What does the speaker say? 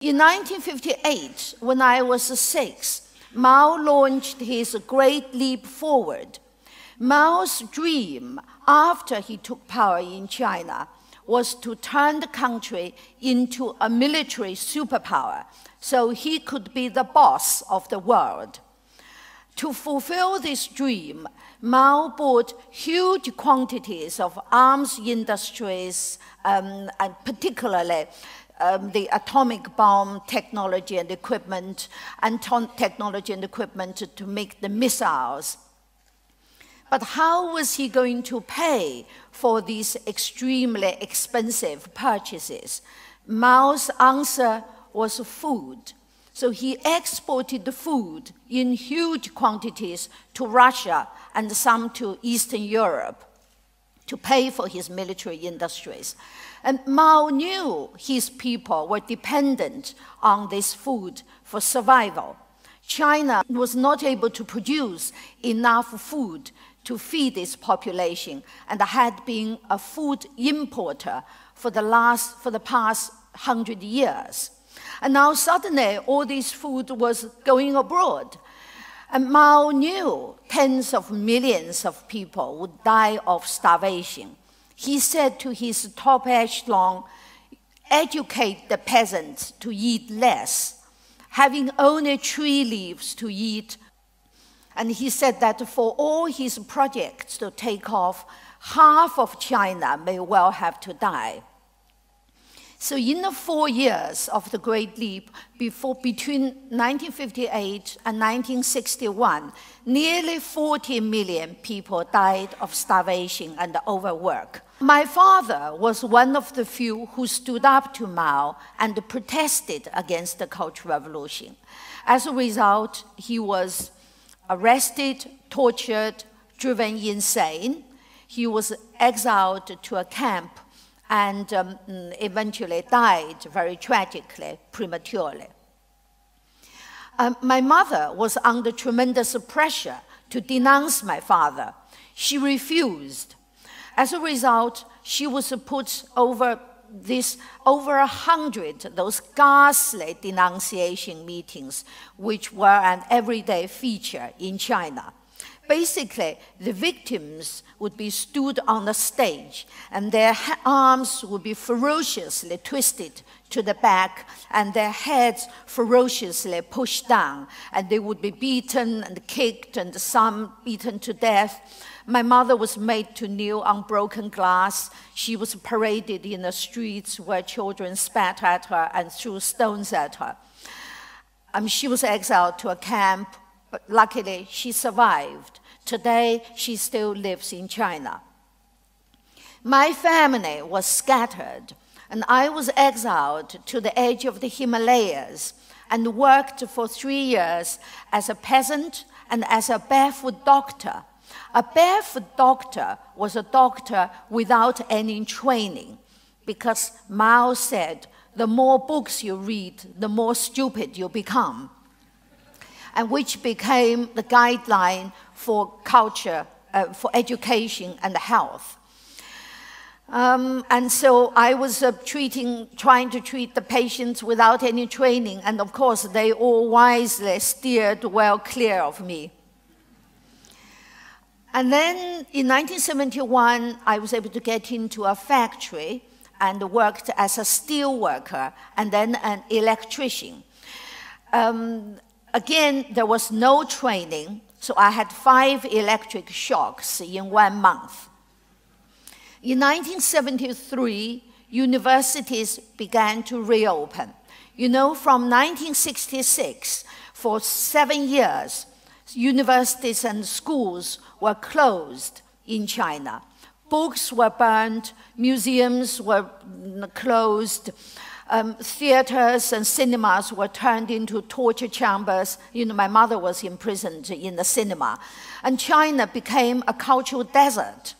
In 1958, when I was 6, Mao launched his Great Leap Forward. Mao's dream after he took power in China was to turn the country into a military superpower so he could be the boss of the world. To fulfill this dream, Mao bought huge quantities of arms industries, and particularly the atomic bomb technology and equipment, and technology and equipment to make the missiles. But how was he going to pay for these extremely expensive purchases? Mao's answer was food. So he exported the food in huge quantities to Russia and some to Eastern Europe to pay for his military industries. And Mao knew his people were dependent on this food for survival. China was not able to produce enough food to feed its population and had been a food importer for the past 100 years. And now suddenly all this food was going abroad. And Mao knew tens of millions of people would die of starvation. He said to his top echelon, educate the peasants to eat less, having only tree leaves to eat. And he said that for all his projects to take off, half of China may well have to die. So in the 4 years of the Great Leap, between 1958 and 1961, nearly 40 million people died of starvation and overwork. My father was one of the few who stood up to Mao and protested against the Cultural Revolution. As a result, he was arrested, tortured, driven insane. He was exiled to a camp and eventually died very tragically, prematurely. My mother was under tremendous pressure to denounce my father. She refused. As a result, she was put over 100 those ghastly denunciation meetings, which were an everyday feature in China. Basically, the victims would be stood on the stage, and their arms would be ferociously twisted to the back, and their heads ferociously pushed down, and they would be beaten and kicked, and some beaten to death. My mother was made to kneel on broken glass. She was paraded in the streets where children spat at her and threw stones at her. She was exiled to a camp, but luckily she survived. Today, she still lives in China. My family was scattered, and I was exiled to the edge of the Himalayas and worked for 3 years as a peasant and as a barefoot doctor. A barefoot doctor was a doctor without any training, because Mao said, the more books you read, the more stupid you become, and which became the guideline for culture, for education and health. And so I was trying to treat the patients without any training, and of course they all wisely steered well clear of me. And then in 1971, I was able to get into a factory and worked as a steel worker and then an electrician. Again, there was no training, so I had 5 electric shocks in 1 month. In 1973, universities began to reopen. You know, from 1966, for 7 years, universities and schools were closed in China. Books were burned, museums were closed, theaters and cinemas were turned into torture chambers. You know, my mother was imprisoned in the cinema. And China became a cultural desert.